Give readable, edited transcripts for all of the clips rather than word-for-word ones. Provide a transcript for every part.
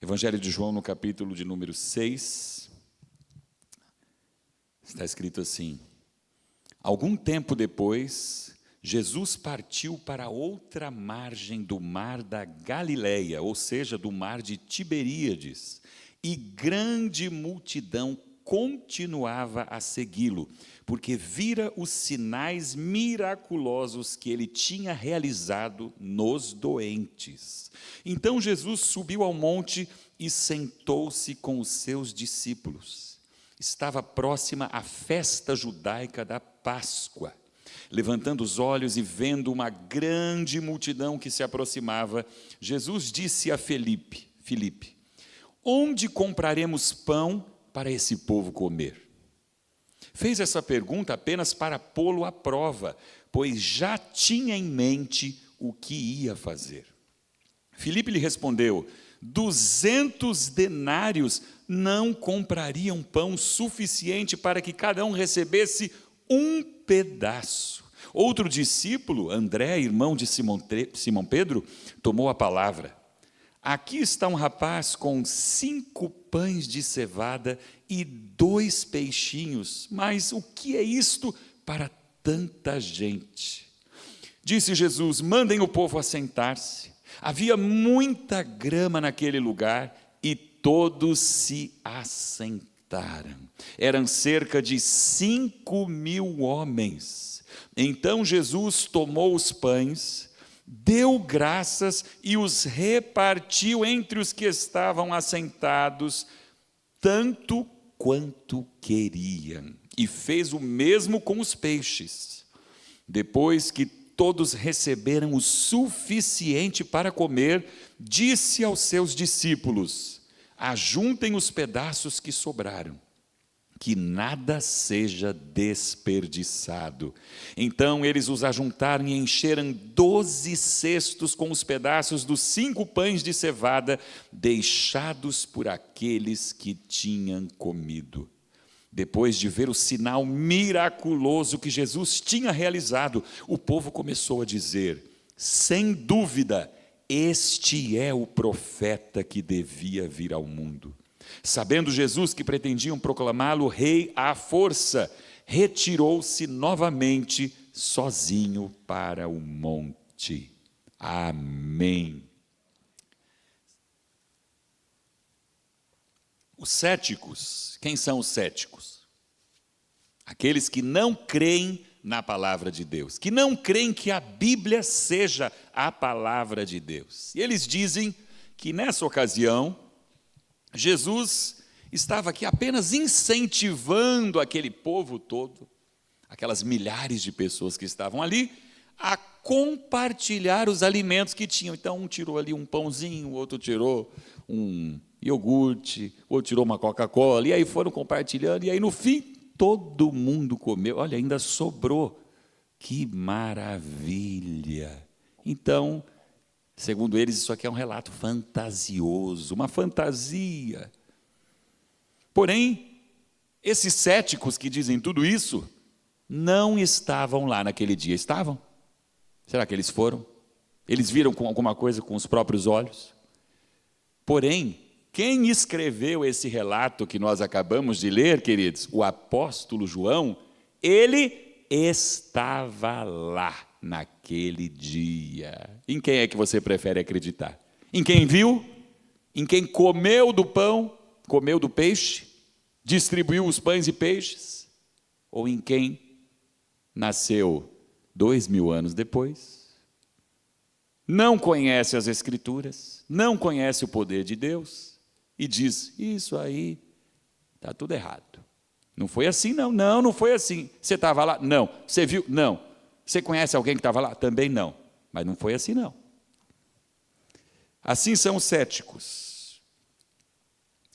Evangelho de João, no capítulo de número 6, está escrito assim: algum tempo depois, Jesus partiu para outra margem do mar da Galileia, ou seja, do mar de Tiberíades, e grande multidão continuava a segui-lo, porque vira os sinais miraculosos que ele tinha realizado nos doentes. Então Jesus subiu ao monte e sentou-se com os seus discípulos. Estava próxima a festa judaica da Páscoa. Levantando os olhos e vendo uma grande multidão que se aproximava, Jesus disse a Filipe: onde compraremos pão para esse povo comer? Fez essa pergunta apenas para pô-lo à prova, pois já tinha em mente o que ia fazer. Filipe lhe respondeu: 200 denários não comprariam pão suficiente para que cada um recebesse um pedaço. Outro discípulo, André, irmão de Simão Pedro, tomou a palavra: aqui está um rapaz com 5 pães de cevada e 2 peixinhos, mas o que é isto para tanta gente? Disse Jesus: mandem o povo assentar-se. Havia muita grama naquele lugar e todos se assentaram. Eram cerca de 5.000 homens. Então Jesus tomou os pães, deu graças e os repartiu entre os que estavam assentados, tanto quanto queriam. E fez o mesmo com os peixes. Depois que todos receberam o suficiente para comer, disse aos seus discípulos: ajuntem os pedaços que sobraram, que nada seja desperdiçado. Então eles os ajuntaram e encheram 12 cestos com os pedaços dos 5 pães de cevada, deixados por aqueles que tinham comido. Depois de ver o sinal miraculoso que Jesus tinha realizado, o povo começou a dizer: sem dúvida, este é o profeta que devia vir ao mundo. Sabendo Jesus que pretendiam proclamá-lo rei à força, retirou-se novamente sozinho para o monte. Amém. Os céticos, quem são os céticos? Aqueles que não creem na palavra de Deus, que não creem que a Bíblia seja a palavra de Deus. E eles dizem que nessa ocasião Jesus estava aqui apenas incentivando aquele povo todo, aquelas milhares de pessoas que estavam ali, a compartilhar os alimentos que tinham. Então um tirou ali um pãozinho, o outro tirou um iogurte, o outro tirou uma Coca-Cola, e aí foram compartilhando, e aí no fim todo mundo comeu. Olha, ainda sobrou. Que maravilha! Então, segundo eles, isso aqui é um relato fantasioso, uma fantasia. Porém, esses céticos que dizem tudo isso, não estavam lá naquele dia. Estavam? Será que eles foram? Eles viram alguma coisa com os próprios olhos? Porém, quem escreveu esse relato que nós acabamos de ler, queridos, o apóstolo João, ele estava lá naquele dia. Em quem é que você prefere acreditar? Em quem viu? Em quem comeu do pão, comeu do peixe, distribuiu os pães e peixes? Ou em quem nasceu 2000 anos depois, não conhece as Escrituras, não conhece o poder de Deus, e diz: isso aí está tudo errado. Não foi assim, não. Não foi assim. Você estava lá? Não. Você viu? Não. Você conhece alguém que estava lá? Também não. Mas não foi assim, não. Assim são os céticos.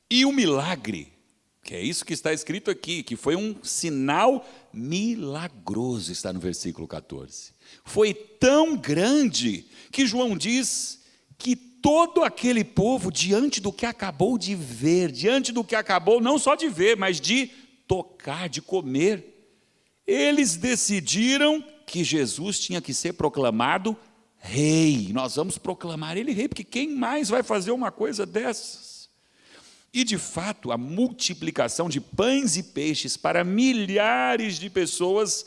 E o milagre, que é isso que está escrito aqui, que foi um sinal milagroso, está no versículo 14. Foi tão grande que João diz que todo aquele povo, diante do que acabou de ver, diante do que acabou não só de ver, mas de tocar, de comer, eles decidiram que Jesus tinha que ser proclamado rei. Nós vamos proclamar ele rei, porque quem mais vai fazer uma coisa dessas? E, de fato, a multiplicação de pães e peixes para milhares de pessoas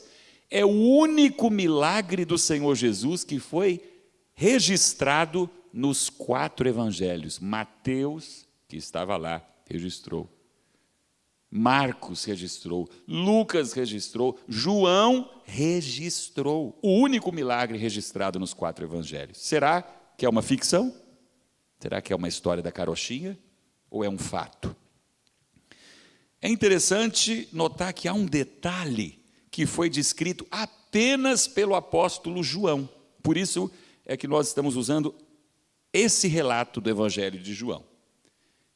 é o único milagre do Senhor Jesus que foi registrado nos 4 evangelhos. Mateus, que estava lá, registrou. Marcos registrou. Lucas registrou. João registrou. O único milagre registrado nos 4 evangelhos. Será que é uma ficção? Será que é uma história da carochinha? Ou é um fato? É interessante notar que há um detalhe que foi descrito apenas pelo apóstolo João. Por isso é que nós estamos usando esse relato do Evangelho de João.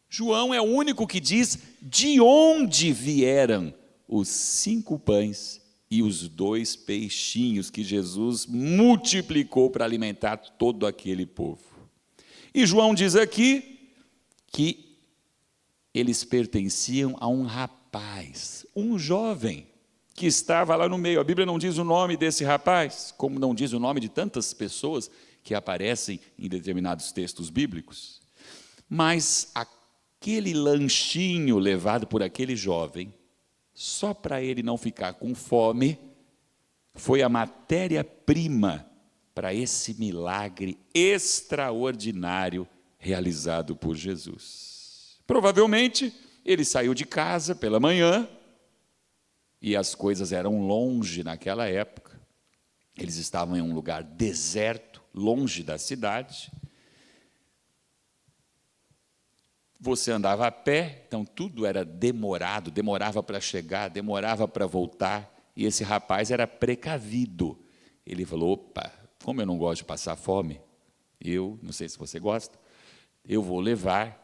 João é o único que diz de onde vieram os 5 pães e os 2 peixinhos que Jesus multiplicou para alimentar todo aquele povo. E João diz aqui que eles pertenciam a um rapaz, um jovem, que estava lá no meio. A Bíblia não diz o nome desse rapaz, como não diz o nome de tantas pessoas que aparecem em determinados textos bíblicos. Mas aquele lanchinho levado por aquele jovem, só para ele não ficar com fome, foi a matéria-prima para esse milagre extraordinário realizado por Jesus. Provavelmente, ele saiu de casa pela manhã, e as coisas eram longe naquela época. Eles estavam em um lugar deserto, longe da cidade. Você andava a pé, então tudo era demorado, demorava para chegar, demorava para voltar, e esse rapaz era precavido. Ele falou: opa, como eu não gosto de passar fome, eu, não sei se você gosta, eu vou levar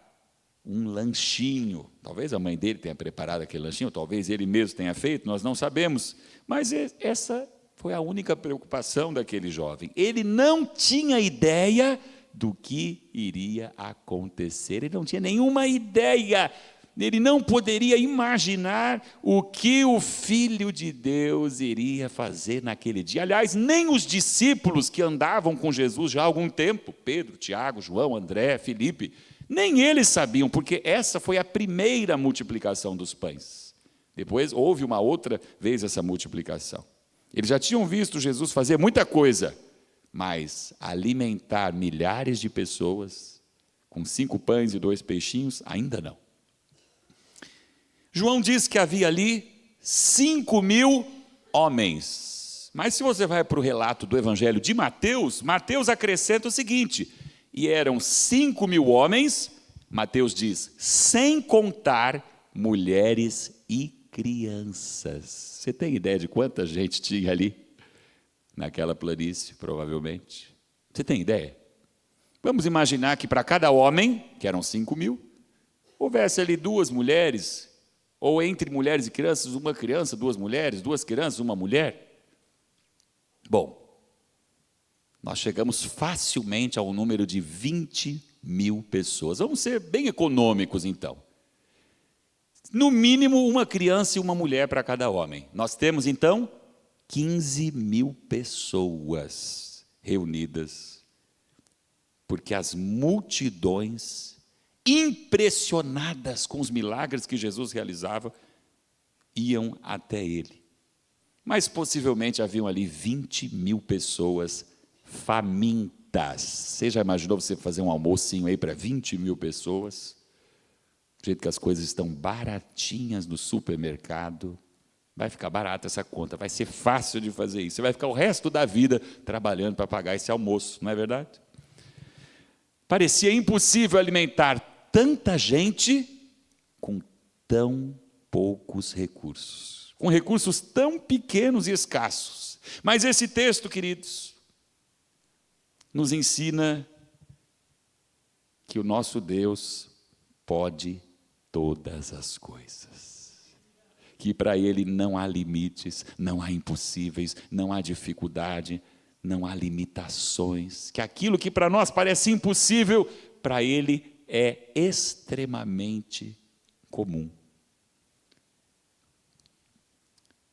um lanchinho. Talvez a mãe dele tenha preparado aquele lanchinho, talvez ele mesmo tenha feito, nós não sabemos. Mas essa foi a única preocupação daquele jovem. Ele não tinha ideia do que iria acontecer. Ele não tinha nenhuma ideia. Ele não poderia imaginar o que o Filho de Deus iria fazer naquele dia. Aliás, nem os discípulos que andavam com Jesus já há algum tempo, Pedro, Tiago, João, André, Filipe, nem eles sabiam, porque essa foi a primeira multiplicação dos pães. Depois houve uma outra vez essa multiplicação. Eles já tinham visto Jesus fazer muita coisa, mas alimentar milhares de pessoas com 5 pães e 2 peixinhos, ainda não. João diz que havia ali 5.000 homens. Mas se você vai para o relato do Evangelho de Mateus, Mateus acrescenta o seguinte: e eram 5.000 homens, Mateus diz, sem contar mulheres e crianças. Você tem ideia de quanta gente tinha ali? Naquela planície, provavelmente. Você tem ideia? Vamos imaginar que para cada homem, que eram 5.000, houvesse ali 2 mulheres, ou entre mulheres e crianças, 1 criança, 2 mulheres, 2 crianças, 1 mulher. Bom, nós chegamos facilmente ao número de 20.000 pessoas. Vamos ser bem econômicos, então. No mínimo, 1 criança e 1 mulher para cada homem. Nós temos, então, 15.000 pessoas reunidas, porque as multidões, impressionadas com os milagres que Jesus realizava, iam até ele. Mas possivelmente haviam ali 20.000 pessoas famintas. Você já imaginou você fazer um almocinho aí para 20.000 pessoas? Do jeito que as coisas estão baratinhas no supermercado, vai ficar barata essa conta, vai ser fácil de fazer isso. Você vai ficar o resto da vida trabalhando para pagar esse almoço, não é verdade? Parecia impossível alimentar tanta gente com tão poucos recursos, com recursos tão pequenos e escassos. Mas esse texto, queridos, nos ensina que o nosso Deus pode todas as coisas, que para Ele não há limites, não há impossíveis, não há dificuldade, não há limitações, que aquilo que para nós parece impossível, para Ele é extremamente comum.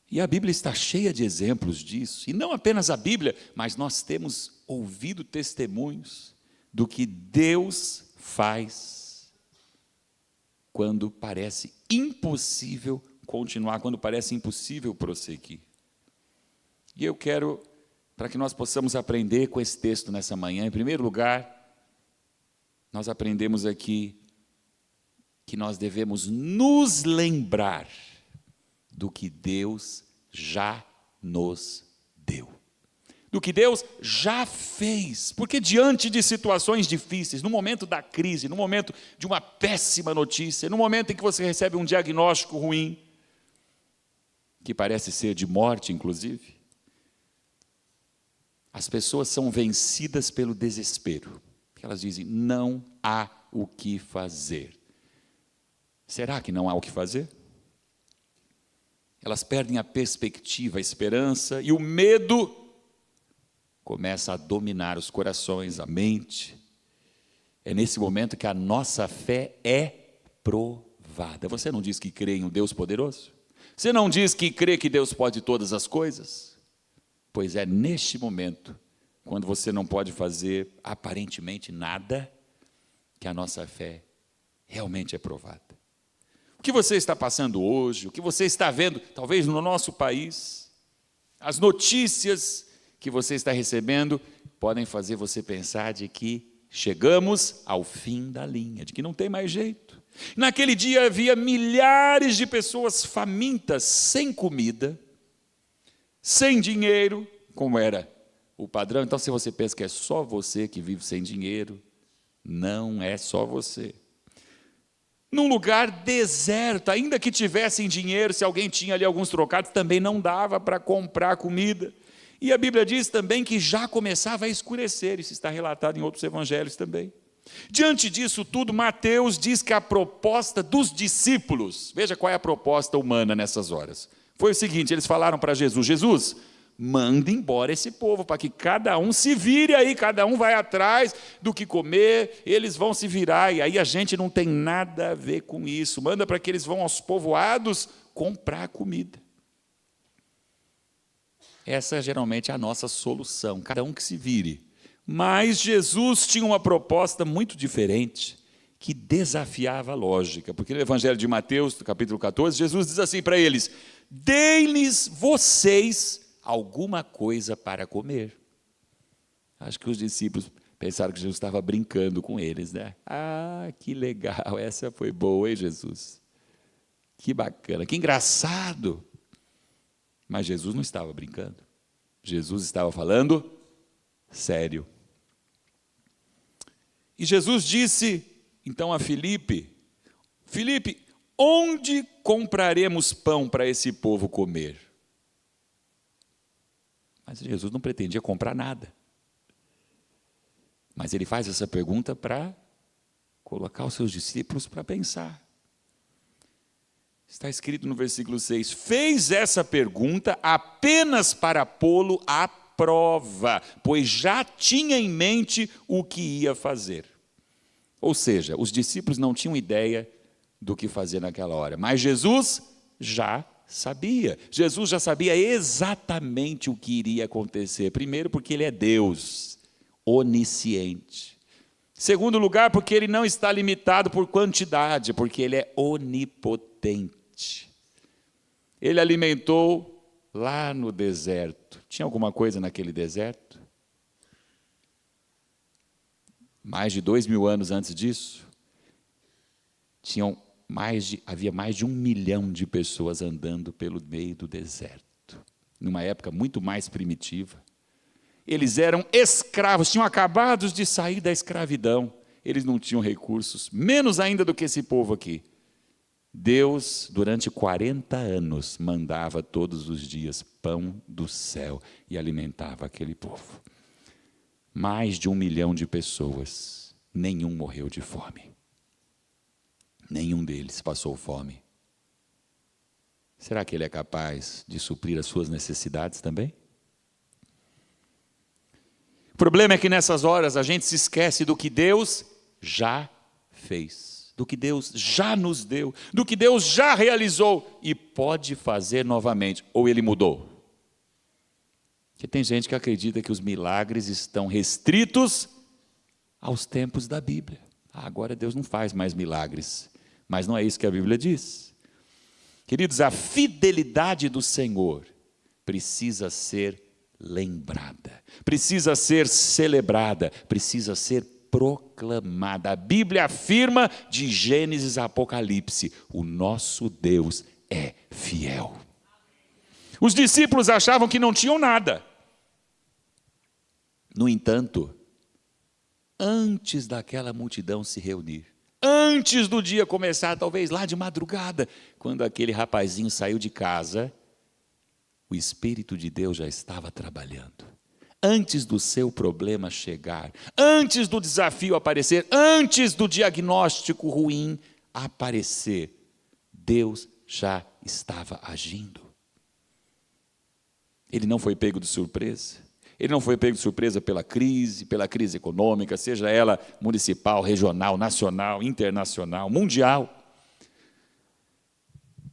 E a Bíblia está cheia de exemplos disso, e não apenas a Bíblia, mas nós temos ouvido testemunhos do que Deus faz quando parece impossível continuar, quando parece impossível prosseguir. E eu quero, para que nós possamos aprender com esse texto nessa manhã, em primeiro lugar, nós aprendemos aqui que nós devemos nos lembrar do que Deus já nos deu, do que Deus já fez, porque diante de situações difíceis, no momento da crise, no momento de uma péssima notícia, no momento em que você recebe um diagnóstico ruim, que parece ser de morte, inclusive, as pessoas são vencidas pelo desespero. Elas dizem, não há o que fazer. Será que não há o que fazer? Elas perdem a perspectiva, a esperança, e o medo começa a dominar os corações, a mente. É nesse momento que a nossa fé é provada. Você não diz que crê em um Deus poderoso? Você não diz que crê que Deus pode todas as coisas? Pois é neste momento, quando você não pode fazer aparentemente nada, que a nossa fé realmente é provada. O que você está passando hoje, o que você está vendo, talvez no nosso país, as notícias que você está recebendo, podem fazer você pensar de que chegamos ao fim da linha, de que não tem mais jeito. Naquele dia havia milhares de pessoas famintas, sem comida, sem dinheiro, como era o padrão. Então, se você pensa que é só você que vive sem dinheiro, não é só você. Num lugar deserto, ainda que tivessem dinheiro, se alguém tinha ali alguns trocados, também não dava para comprar comida. E a Bíblia diz também que já começava a escurecer, isso está relatado em outros evangelhos também. Diante disso tudo, Mateus diz que a proposta dos discípulos, veja qual é a proposta humana nessas horas, foi o seguinte: eles falaram para Jesus, Jesus, manda embora esse povo, para que cada um se vire aí, cada um vai atrás do que comer, eles vão se virar, e aí a gente não tem nada a ver com isso, manda para que eles vão aos povoados comprar comida. Essa geralmente é a nossa solução, cada um que se vire. Mas Jesus tinha uma proposta muito diferente, que desafiava a lógica, porque no Evangelho de Mateus, no capítulo 14, Jesus diz assim para eles, deem-lhes vocês alguma coisa para comer. Acho que os discípulos pensaram que Jesus estava brincando com eles, né? Ah, que legal, essa foi boa, hein, Jesus? Que bacana, que engraçado. Mas Jesus não estava brincando. Jesus estava falando sério. E Jesus disse, então, a Filipe, Filipe, onde compraremos pão para esse povo comer? Mas Jesus não pretendia comprar nada. Mas ele faz essa pergunta para colocar os seus discípulos para pensar. Está escrito no versículo 6, fez essa pergunta apenas para pô-lo à prova, pois já tinha em mente o que ia fazer. Ou seja, os discípulos não tinham ideia do que fazer naquela hora, mas Jesus já sabia. Jesus já sabia exatamente o que iria acontecer. Primeiro, porque ele é Deus, onisciente. Segundo lugar, porque ele não está limitado por quantidade, porque ele é onipotente. Ele alimentou lá no deserto. Tinha alguma coisa naquele deserto? Mais de 2000 anos antes disso, havia mais de 1 milhão de pessoas andando pelo meio do deserto, numa época muito mais primitiva. Eles eram escravos, tinham acabado de sair da escravidão, eles não tinham recursos, menos ainda do que esse povo aqui. Deus, durante 40 anos, mandava todos os dias pão do céu e alimentava aquele povo. Mais de 1 milhão de pessoas, nenhum morreu de fome. Nenhum deles passou fome. Será que ele é capaz de suprir as suas necessidades também? O problema é que nessas horas a gente se esquece do que Deus já fez, do que Deus já nos deu, do que Deus já realizou e pode fazer novamente, ou ele mudou. Porque tem gente que acredita que os milagres estão restritos aos tempos da Bíblia. Agora Deus não faz mais milagres. Mas não é isso que a Bíblia diz. Queridos, a fidelidade do Senhor precisa ser lembrada, precisa ser celebrada, precisa ser proclamada. A Bíblia afirma de Gênesis a Apocalipse: o nosso Deus é fiel. Os discípulos achavam que não tinham nada. No entanto, antes daquela multidão se reunir, antes do dia começar, talvez lá de madrugada, quando aquele rapazinho saiu de casa, o Espírito de Deus já estava trabalhando. Antes do seu problema chegar, antes do desafio aparecer, antes do diagnóstico ruim aparecer, Deus já estava agindo. Ele não foi pego de surpresa. Ele não foi pego de surpresa pela crise econômica, seja ela municipal, regional, nacional, internacional, mundial.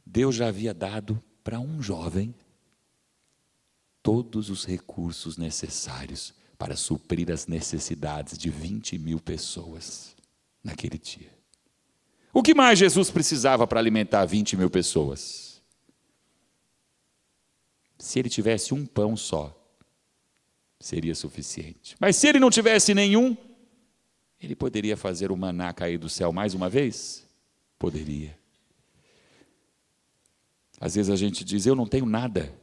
Deus já havia dado para um jovem todos os recursos necessários para suprir as necessidades de 20.000 pessoas naquele dia. O que mais Jesus precisava para alimentar 20.000 pessoas? Se ele tivesse um pão só, seria suficiente. Mas se ele não tivesse nenhum, ele poderia fazer o maná cair do céu mais uma vez? Poderia. Às vezes a gente diz: eu não tenho nada,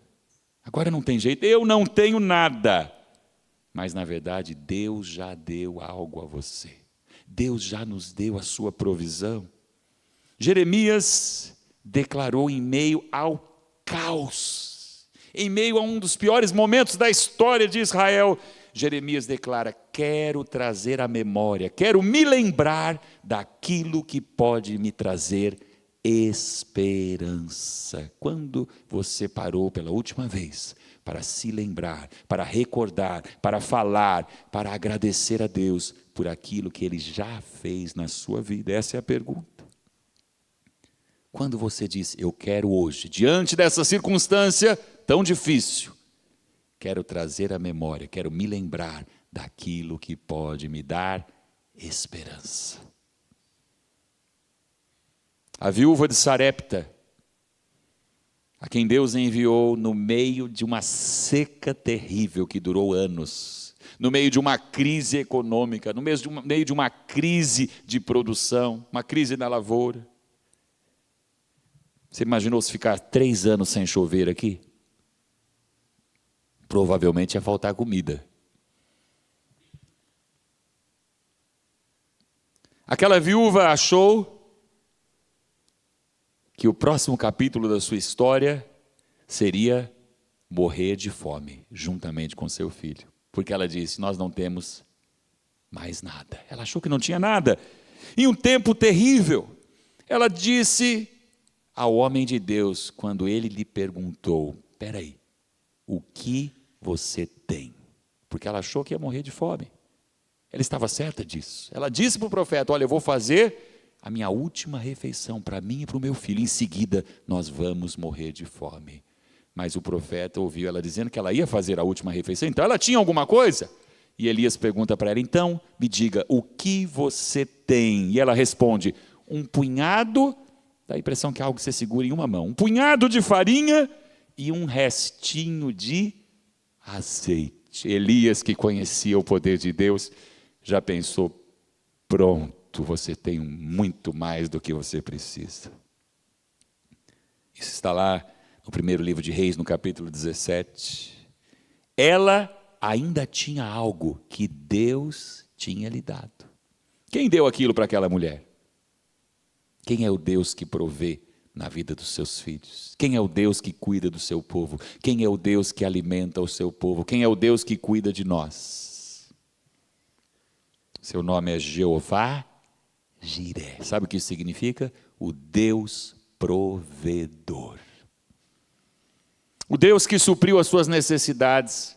agora não tem jeito, eu não tenho nada. Mas na verdade Deus já deu algo a você. Deus já nos deu a sua provisão. Jeremias declarou em meio ao caos, em meio a um dos piores momentos da história de Israel, Jeremias declara: quero trazer à memória, quero me lembrar daquilo que pode me trazer esperança. Quando você parou pela última vez para se lembrar, para recordar, para falar, para agradecer a Deus por aquilo que Ele já fez na sua vida? Essa é a pergunta. Quando você diz: eu quero hoje, diante dessa circunstância tão difícil, quero trazer à memória, quero me lembrar daquilo que pode me dar esperança. A viúva de Sarepta, a quem Deus enviou no meio de uma seca terrível que durou anos, no meio de uma crise econômica, no meio de uma crise de produção, uma crise na lavoura. Você imaginou se ficar 3 anos sem chover aqui? Provavelmente ia faltar comida. Aquela viúva achou que o próximo capítulo da sua história seria morrer de fome, juntamente com seu filho. Porque ela disse: nós não temos mais nada. Ela achou que não tinha nada. Em um tempo terrível, ela disse ao homem de Deus, quando ele lhe perguntou: espera aí, o que você tem? Porque ela achou que ia morrer de fome. Ela estava certa disso. Ela disse para o profeta: olha, eu vou fazer a minha última refeição para mim e para o meu filho. Em seguida, nós vamos morrer de fome. Mas o profeta ouviu ela dizendo que ela ia fazer a última refeição, então ela tinha alguma coisa. E Elias pergunta para ela: então, me diga, o que você tem? E ela responde: um punhado, dá a impressão que é algo que você segura em uma mão, um punhado de farinha e um restinho de azeite. Elias, que conhecia o poder de Deus, já pensou: pronto, você tem muito mais do que você precisa. Isso está lá no primeiro livro de Reis, no capítulo 17. Ela ainda tinha algo que Deus tinha lhe dado. Quem deu aquilo para aquela mulher? Quem é o Deus que provê na vida dos seus filhos? Quem é o Deus que cuida do seu povo? Quem é o Deus que alimenta o seu povo? Quem é o Deus que cuida de nós? Seu nome é Jeová Jiré. Sabe o que isso significa? O Deus provedor. O Deus que supriu as suas necessidades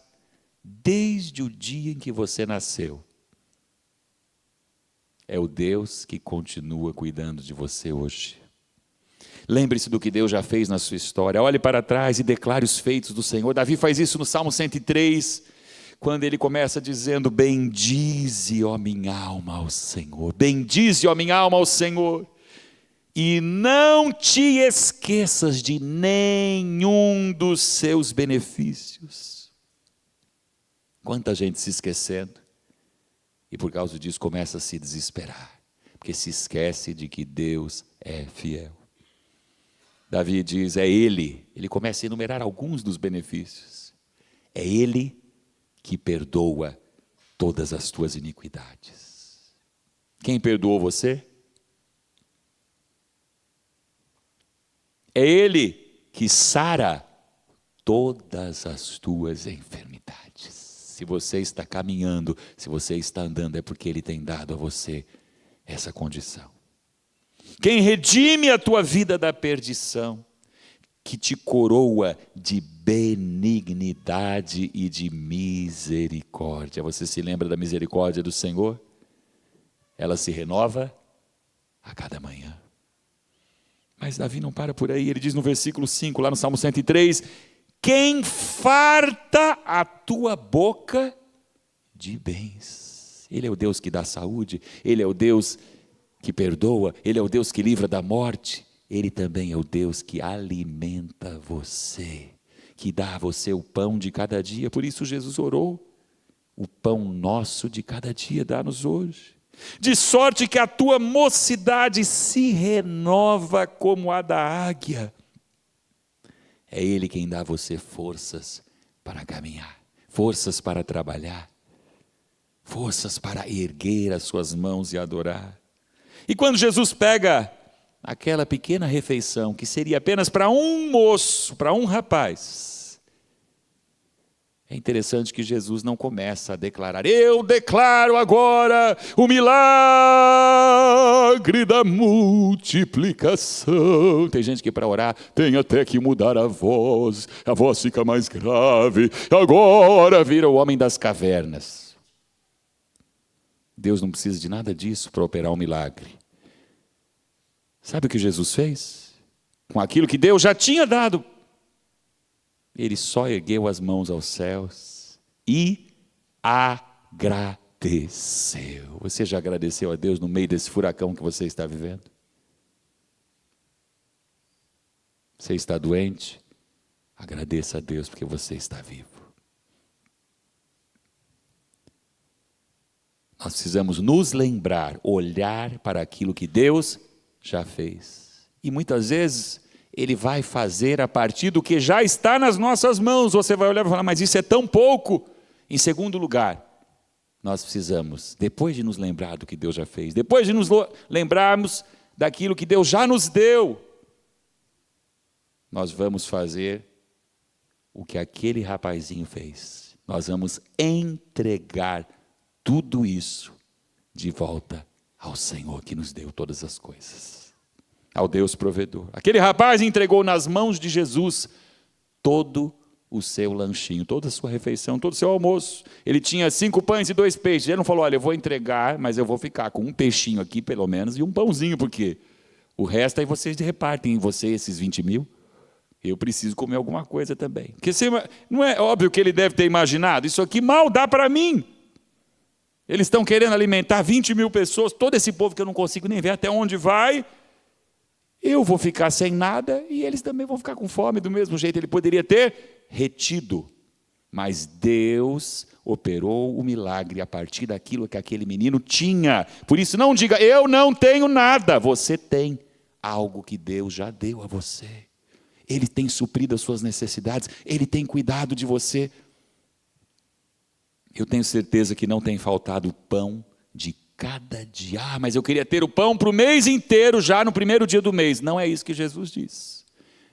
desde o dia em que você nasceu. É o Deus que continua cuidando de você hoje. Lembre-se do que Deus já fez na sua história. Olhe para trás e declare os feitos do Senhor. Davi faz isso no Salmo 103, quando ele começa dizendo: bendize, ó minha alma, ao Senhor. Bendize, ó minha alma, ao Senhor, e não te esqueças de nenhum dos seus benefícios. Quanta gente se esquecendo, e por causa disso começa a se desesperar, porque se esquece de que Deus é fiel. Davi diz, ele começa a enumerar alguns dos benefícios. É Ele que perdoa todas as tuas iniquidades. Quem perdoou você? É Ele que sara todas as tuas enfermidades. Se você está caminhando, se você está andando, é porque Ele tem dado a você essa condição. Quem redime a tua vida da perdição, que te coroa de benignidade e de misericórdia. Você se lembra da misericórdia do Senhor? Ela se renova a cada manhã. Mas Davi não para por aí, ele diz no versículo 5, lá no Salmo 103, quem farta a tua boca de bens. Ele é o Deus que dá saúde, Ele é o Deus que perdoa, Ele é o Deus que livra da morte. Ele também é o Deus que alimenta você, que dá a você o pão de cada dia. Por isso Jesus orou, o pão nosso de cada dia dá-nos hoje. De sorte que a tua mocidade se renova como a da águia. É Ele quem dá a você forças para caminhar, forças para trabalhar, forças para erguer as suas mãos e adorar. E quando Jesus pega aquela pequena refeição que seria apenas para um moço, para um rapaz, é interessante que Jesus não começa a declarar, eu declaro agora o milagre da multiplicação. Tem gente que para orar tem até que mudar a voz fica mais grave, agora vira o homem das cavernas. Deus não precisa de nada disso para operar um milagre. Sabe o que Jesus fez? Com aquilo que Deus já tinha dado. Ele só ergueu as mãos aos céus e agradeceu. Você já agradeceu a Deus no meio desse furacão que você está vivendo? Você está doente? Agradeça a Deus porque você está vivo. Nós precisamos nos lembrar, olhar para aquilo que Deus já fez. E muitas vezes Ele vai fazer a partir do que já está nas nossas mãos. Você vai olhar e falar, mas isso é tão pouco. Em segundo lugar, nós precisamos, depois de nos lembrar do que Deus já fez, depois de nos lembrarmos daquilo que Deus já nos deu, nós vamos fazer o que aquele rapazinho fez. Nós vamos entregar tudo isso de volta ao Senhor que nos deu todas as coisas, ao Deus provedor. Aquele rapaz entregou nas mãos de Jesus todo o seu lanchinho, toda a sua refeição, todo o seu almoço. Ele tinha 5 pães e 2 peixes. Ele não falou, olha, eu vou entregar, mas eu vou ficar com um peixinho aqui pelo menos e um pãozinho, porque o resto aí vocês repartem em você esses 20 mil. Eu preciso comer alguma coisa também. Porque não é óbvio que ele deve ter imaginado, isso aqui mal dá para mim. Eles estão querendo alimentar 20 mil pessoas, todo esse povo que eu não consigo nem ver até onde vai. Eu vou ficar sem nada e eles também vão ficar com fome do mesmo jeito. Ele poderia ter retido, mas Deus operou o milagre a partir daquilo que aquele menino tinha. Por isso não diga, eu não tenho nada. Você tem algo que Deus já deu a você. Ele tem suprido as suas necessidades, Ele tem cuidado de você. Eu tenho certeza que não tem faltado pão de cada dia. Ah, mas eu queria ter o pão para o mês inteiro, já no primeiro dia do mês. Não é isso que Jesus diz.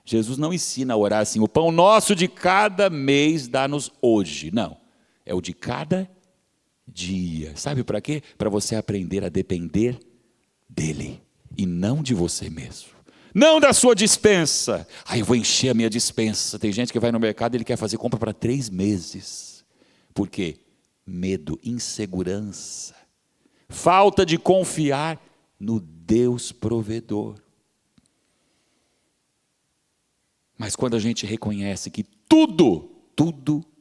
Jesus não ensina a orar assim, o pão nosso de cada mês dá-nos hoje. Não, é o de cada dia. Sabe para quê? Para você aprender a depender dEle e não de você mesmo. Não da sua despensa. Ah, eu vou encher a minha despensa. Tem gente que vai no mercado e ele quer fazer compra para 3 meses. Por quê? Medo, insegurança, falta de confiar no Deus provedor. Mas quando a gente reconhece que tudo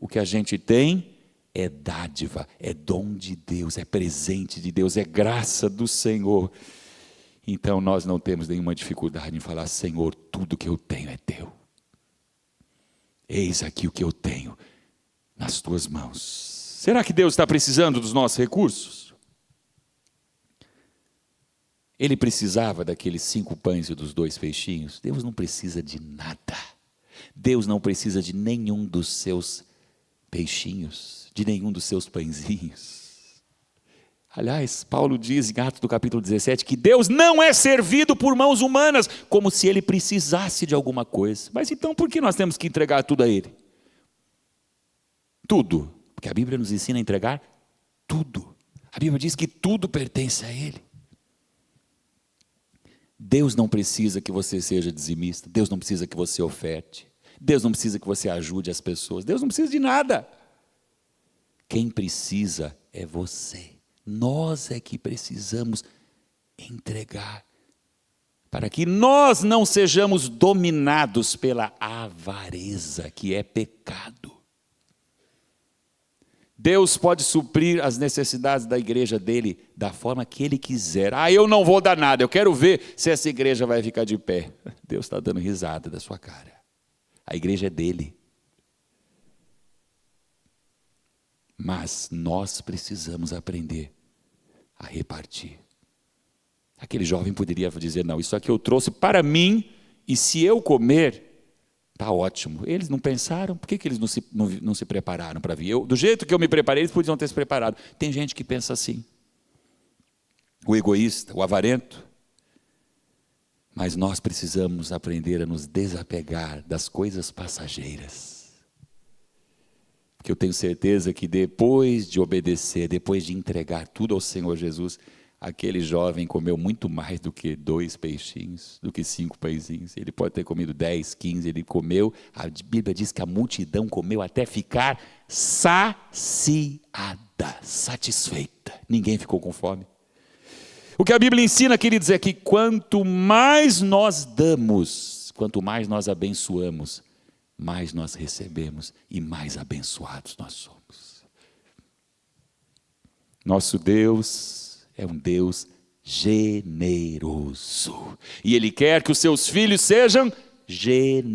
o que a gente tem é dádiva, é dom de Deus, é presente de Deus, é graça do Senhor, Então nós não temos nenhuma dificuldade em falar: Senhor, tudo que eu tenho é teu. Eis aqui o que eu tenho nas tuas mãos. Será que Deus está precisando dos nossos recursos? Ele precisava daqueles 5 pães e dos 2 peixinhos? Deus não precisa de nada. Deus não precisa de nenhum dos seus peixinhos, de nenhum dos seus pãezinhos. Aliás, Paulo diz em Atos do capítulo 17 que Deus não é servido por mãos humanas, como se ele precisasse de alguma coisa. Mas então por que nós temos que entregar tudo a ele? Tudo. Porque a Bíblia nos ensina a entregar tudo. A Bíblia diz que tudo pertence a ele. Deus não precisa que você seja dizimista. Deus não precisa que você oferte. Deus não precisa que você ajude as pessoas. Deus não precisa de nada. Quem precisa é você. Nós é que precisamos entregar, para que nós não sejamos dominados pela avareza, que é pecado. Deus pode suprir as necessidades da igreja dele da forma que ele quiser. Eu não vou dar nada, eu quero ver se essa igreja vai ficar de pé. Deus está dando risada da sua cara. A igreja é dele. Mas nós precisamos aprender a repartir. Aquele jovem poderia dizer: não, isso aqui eu trouxe para mim, e se eu comer, está ótimo. Eles não pensaram, por que eles não se prepararam para vir? Do jeito que eu me preparei, eles podiam ter se preparado. Tem gente que pensa assim. O egoísta, o avarento. Mas nós precisamos aprender a nos desapegar das coisas passageiras. Porque eu tenho certeza que depois de obedecer, depois de entregar tudo ao Senhor Jesus, aquele jovem comeu muito mais do que 2 peixinhos, do que 5 pãezinhos. Ele pode ter comido 10, 15, ele comeu. A Bíblia diz que a multidão comeu até ficar saciada, satisfeita. Ninguém ficou com fome. O que a Bíblia ensina, queridos, é que quanto mais nós damos, quanto mais nós abençoamos, mais nós recebemos e mais abençoados nós somos. Nosso Deus é um Deus generoso. E Ele quer que os seus filhos sejam generosos.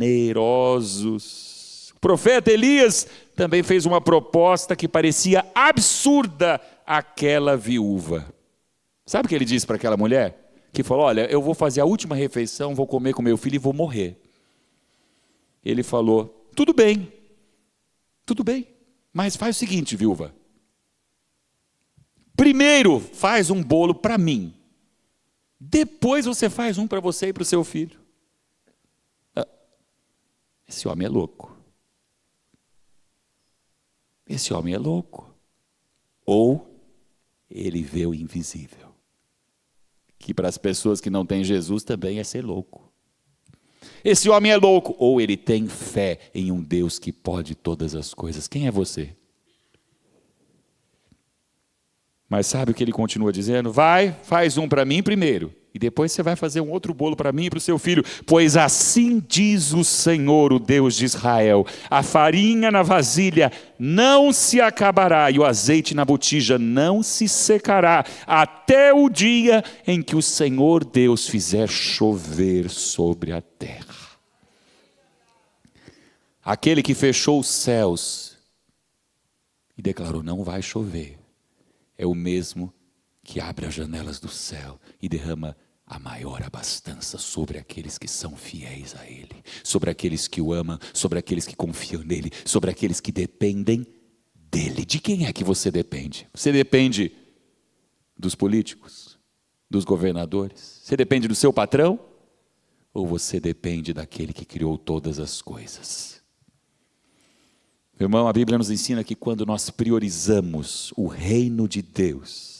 O profeta Elias também fez uma proposta que parecia absurda àquela viúva. Sabe o que ele disse para aquela mulher? Que falou: olha, eu vou fazer a última refeição, vou comer com meu filho e vou morrer. Ele falou: tudo bem, mas faz o seguinte, viúva. Primeiro faz um bolo para mim, depois você faz um para você e para o seu filho. Esse homem é louco. Esse homem é louco. Ou ele vê o invisível, que para as pessoas que não têm Jesus também é ser louco. Esse homem é louco, ou ele tem fé em um Deus que pode todas as coisas. Quem é você? Mas sabe o que ele continua dizendo? Vai, faz um para mim primeiro, e depois você vai fazer um outro bolo para mim e para o seu filho. Pois assim diz o Senhor, o Deus de Israel: a farinha na vasilha não se acabará, e o azeite na botija não se secará, até o dia em que o Senhor Deus fizer chover sobre a terra. Aquele que fechou os céus e declarou: não vai chover, é o mesmo que abre as janelas do céu e derrama a maior abastança sobre aqueles que são fiéis a Ele, sobre aqueles que o amam, sobre aqueles que confiam nele, sobre aqueles que dependem dele. De quem é que você depende? Você depende dos políticos, dos governadores? Você depende do seu patrão? Ou você depende daquele que criou todas as coisas? Meu irmão, a Bíblia nos ensina que quando nós priorizamos o reino de Deus,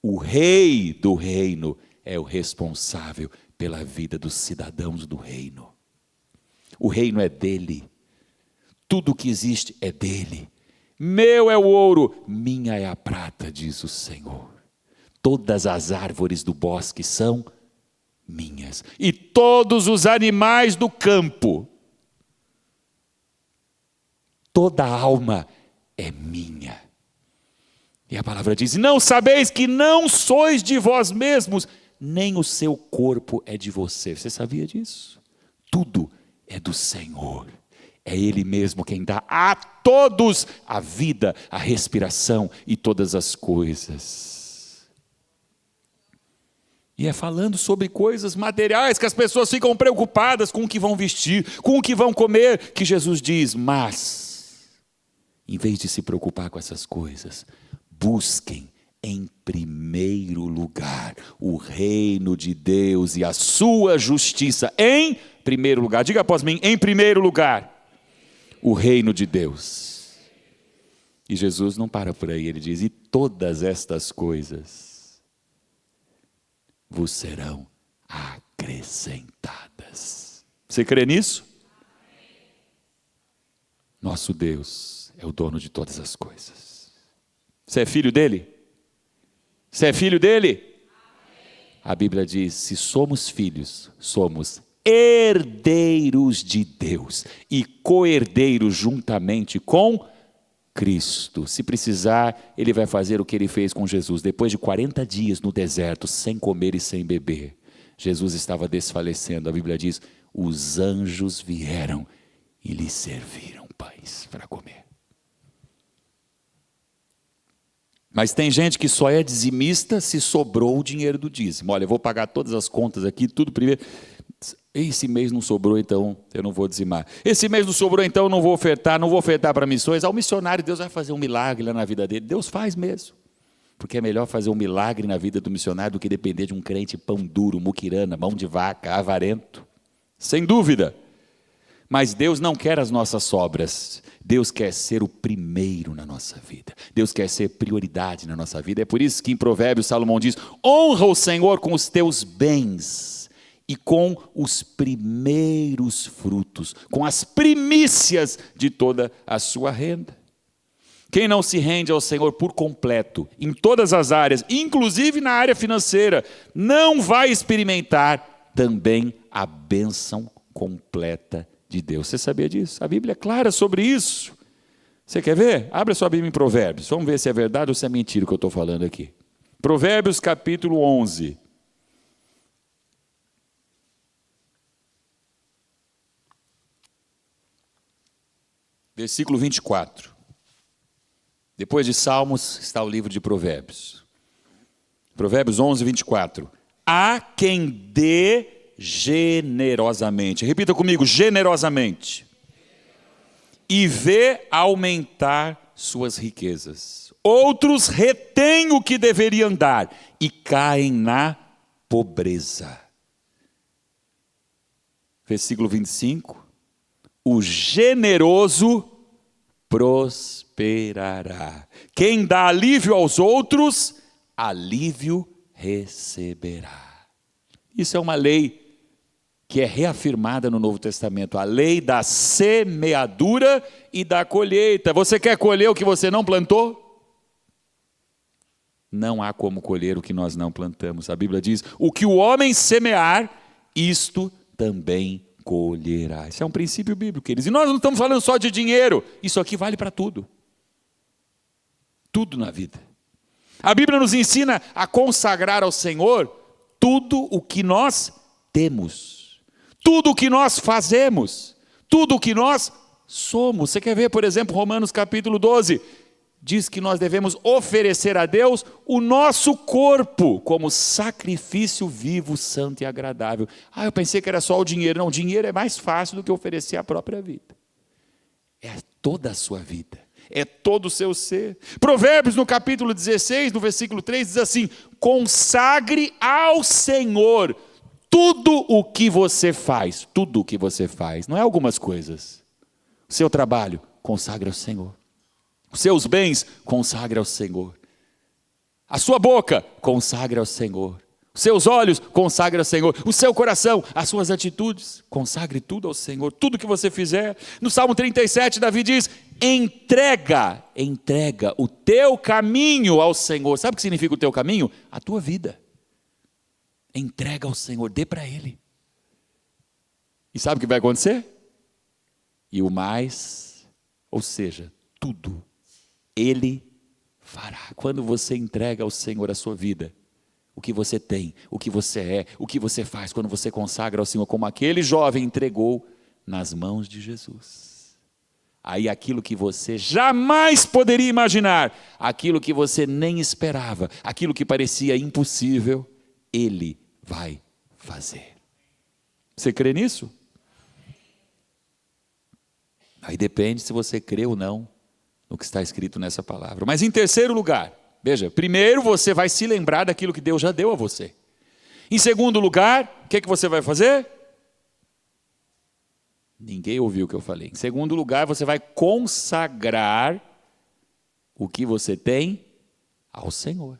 o rei do reino é o responsável pela vida dos cidadãos do reino. O reino é dele. Tudo que existe é dele. Meu é o ouro, minha é a prata, diz o Senhor. Todas as árvores do bosque são minhas, e todos os animais do campo. Toda a alma é minha. E a palavra diz: não sabeis que não sois de vós mesmos, nem o seu corpo é de você. Você sabia disso? Tudo é do Senhor. É Ele mesmo quem dá a todos a vida, a respiração e todas as coisas. E é falando sobre coisas materiais que as pessoas ficam preocupadas com o que vão vestir, com o que vão comer, que Jesus diz, mas, em vez de se preocupar com essas coisas, busquem em primeiro lugar o reino de Deus e a sua justiça. Em primeiro lugar, diga após mim, em primeiro lugar, o reino de Deus. E Jesus não para por aí, ele diz, e todas estas coisas vos serão acrescentadas. Você crê nisso? Nosso Deus é o dono de todas as coisas. Você é filho dele? Você é filho dele? A Bíblia diz, se somos filhos, somos herdeiros de Deus e co-herdeiros juntamente com Cristo. Se precisar, ele vai fazer o que ele fez com Jesus. Depois de 40 dias no deserto, sem comer e sem beber, Jesus estava desfalecendo. A Bíblia diz, os anjos vieram e lhe serviram pães para comer. Mas tem gente que só é dizimista se sobrou o dinheiro do dízimo. Olha, eu vou pagar todas as contas aqui, tudo primeiro. Esse mês não sobrou, então eu não vou dizimar. Esse mês não sobrou, então eu não vou ofertar para missões. Ao missionário, Deus vai fazer um milagre lá na vida dele. Deus faz mesmo. Porque é melhor fazer um milagre na vida do missionário do que depender de um crente pão duro, muquirana, mão de vaca, avarento. Sem dúvida. Mas Deus não quer as nossas sobras. Deus quer ser o primeiro na nossa vida. Deus quer ser prioridade na nossa vida. É por isso que em Provérbios Salomão diz, honra o Senhor com os teus bens e com os primeiros frutos, com as primícias de toda a sua renda. Quem não se rende ao Senhor por completo, em todas as áreas, inclusive na área financeira, não vai experimentar também a bênção completa de Deus. Você sabia disso? A Bíblia é clara sobre isso. Você quer ver? Abra sua Bíblia em Provérbios. Vamos ver se é verdade ou se é mentira o que eu estou falando aqui. Provérbios capítulo 11. Versículo 24. Depois de Salmos está o livro de Provérbios. Provérbios 11, 24. Há quem dê generosamente. Repita comigo, generosamente. E vê aumentar suas riquezas. Outros retêm o que deveriam dar e caem na pobreza. Versículo 25. O generoso prosperará. Quem dá alívio aos outros, alívio receberá. Isso é uma lei que é reafirmada no Novo Testamento, a lei da semeadura e da colheita. Você quer colher o que você não plantou? Não há como colher o que nós não plantamos. A Bíblia diz, o que o homem semear, isto também colherá. Isso é um princípio bíblico, queridos. E nós não estamos falando só de dinheiro. Isso aqui vale para tudo. Tudo na vida. A Bíblia nos ensina a consagrar ao Senhor tudo o que nós temos. Tudo o que nós fazemos. Tudo o que nós somos. Você quer ver, por exemplo, Romanos capítulo 12? Diz que nós devemos oferecer a Deus o nosso corpo como sacrifício vivo, santo e agradável. Eu pensei que era só o dinheiro. Não, o dinheiro é mais fácil do que oferecer a própria vida. É toda a sua vida. É todo o seu ser. Provérbios no capítulo 16, no versículo 3, diz assim, consagre ao Senhor tudo o que você faz. Tudo o que você faz. Não é algumas coisas. O seu trabalho, consagre ao Senhor. Os seus bens, consagre ao Senhor. A sua boca, consagre ao Senhor. Os seus olhos, consagre ao Senhor. O seu coração, as suas atitudes, consagre tudo ao Senhor. Tudo que você fizer. No Salmo 37, Davi diz, entrega o teu caminho ao Senhor. Sabe o que significa o teu caminho? A tua vida. Entrega ao Senhor, dê para Ele. E sabe o que vai acontecer? E o mais, ou seja, tudo Ele fará. Quando você entrega ao Senhor a sua vida, o que você tem, o que você é, o que você faz quando você consagra ao Senhor, como aquele jovem entregou nas mãos de Jesus. Aí aquilo que você jamais poderia imaginar, aquilo que você nem esperava, aquilo que parecia impossível, Ele vai fazer. Você crê nisso? Aí depende se você crê ou não no que está escrito nessa palavra. Mas em terceiro lugar, veja, primeiro você vai se lembrar daquilo que Deus já deu a você. Em segundo lugar, o que você vai fazer? Ninguém ouviu o que eu falei. Em segundo lugar, você vai consagrar o que você tem ao Senhor.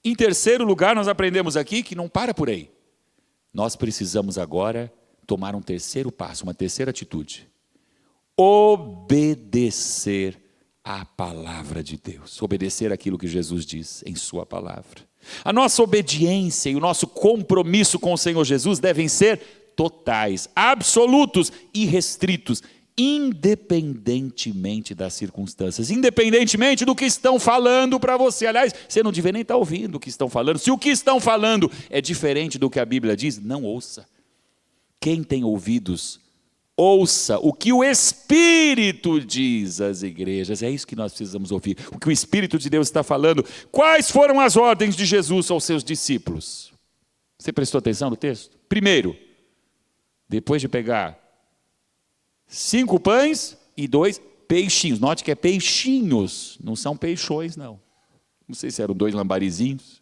Em terceiro lugar, nós aprendemos aqui que não para por aí. Nós precisamos agora tomar um terceiro passo, uma terceira atitude. Obedecer à palavra de Deus. Obedecer aquilo que Jesus diz em sua palavra. A nossa obediência e o nosso compromisso com o Senhor Jesus devem ser totais, absolutos e restritos, independentemente das circunstâncias, independentemente do que estão falando para você. Aliás, você não devia nem estar ouvindo o que estão falando. Se o que estão falando é diferente do que a Bíblia diz, não ouça. Quem tem ouvidos, ouça o que o Espírito diz às igrejas. É isso que nós precisamos ouvir, o que o Espírito de Deus está falando. Quais foram as ordens de Jesus aos seus discípulos? Você prestou atenção no texto? Primeiro, depois de pegar 5 pães e 2 peixinhos. Note que é peixinhos, não são peixões, não. Não sei se eram 2 lambarizinhos.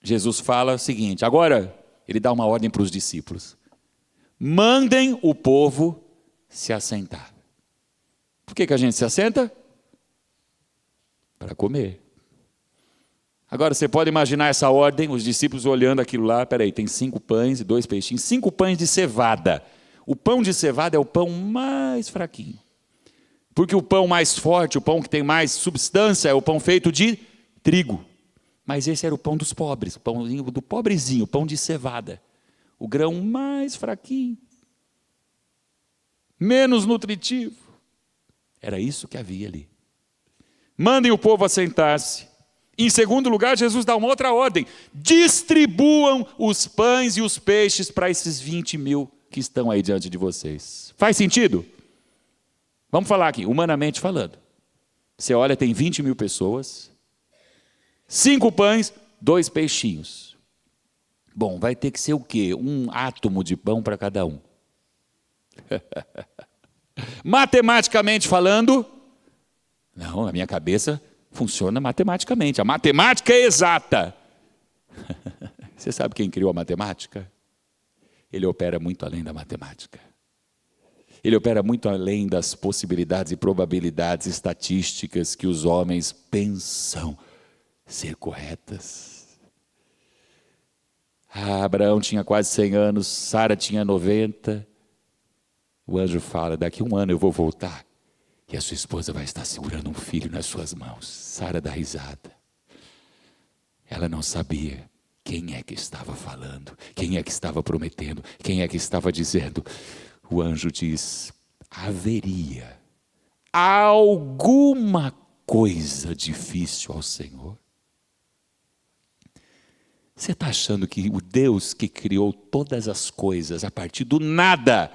Jesus fala o seguinte, agora ele dá uma ordem para os discípulos. Mandem o povo se assentar. Por que a gente se assenta? Para comer. Agora, você pode imaginar essa ordem, os discípulos olhando aquilo lá, peraí, tem 5 pães e 2 peixinhos, 5 pães de cevada. O pão de cevada é o pão mais fraquinho. Porque o pão mais forte, o pão que tem mais substância, é o pão feito de trigo. Mas esse era o pão dos pobres, o pão do pobrezinho, o pão de cevada. O grão mais fraquinho, menos nutritivo. Era isso que havia ali. Mandem o povo assentar-se. Em segundo lugar, Jesus dá uma outra ordem. Distribuam os pães e os peixes para esses 20.000 que estão aí diante de vocês. Faz sentido? Vamos falar aqui, humanamente falando. Você olha, tem 20.000 pessoas, 5 pães, 2 peixinhos. Bom, vai ter que ser o quê? Um átomo de pão para cada um. Matematicamente falando, não, a minha cabeça funciona matematicamente. A matemática é exata. Você sabe quem criou a matemática? Ele opera muito além da matemática. Ele opera muito além das possibilidades e probabilidades estatísticas que os homens pensam ser corretas. Abraão tinha quase 100 anos, Sara tinha 90. O anjo fala, daqui 1 ano eu vou voltar e a sua esposa vai estar segurando um filho nas suas mãos. Sara dá risada. Ela não sabia quem é que estava falando, quem é que estava prometendo, quem é que estava dizendo. O anjo diz, haveria alguma coisa difícil ao Senhor? Você está achando que o Deus que criou todas as coisas a partir do nada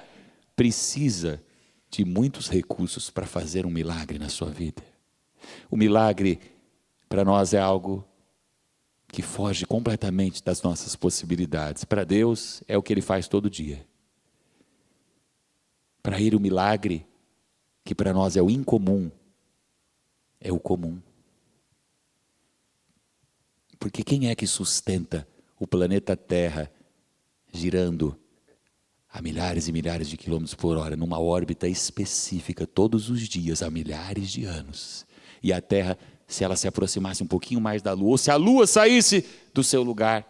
precisa de muitos recursos para fazer um milagre na sua vida? O milagre para nós é algo que foge completamente das nossas possibilidades. Para Deus é o que Ele faz todo dia. Para Ele o milagre, que para nós é o incomum, é o comum. Porque quem é que sustenta o planeta Terra girando a milhares e milhares de quilômetros por hora, numa órbita específica, todos os dias, há milhares de anos? E a Terra, se ela se aproximasse um pouquinho mais da Lua, ou se a Lua saísse do seu lugar,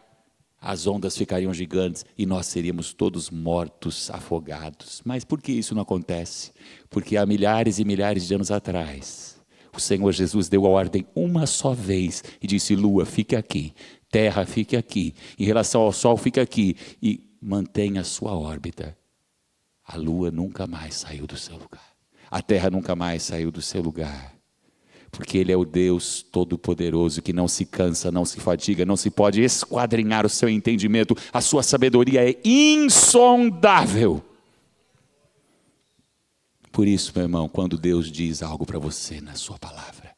as ondas ficariam gigantes e nós seríamos todos mortos, afogados. Mas por que isso não acontece? Porque há milhares e milhares de anos atrás, o Senhor Jesus deu a ordem uma só vez e disse, Lua, fique aqui, Terra, fique aqui, em relação ao Sol, fique aqui, e mantenha a sua órbita. A Lua nunca mais saiu do seu lugar. A Terra nunca mais saiu do seu lugar. Porque Ele é o Deus Todo-Poderoso, que não se cansa, não se fadiga, não se pode esquadrinhar o seu entendimento. A sua sabedoria é insondável. Por isso, meu irmão, quando Deus diz algo para você na sua palavra,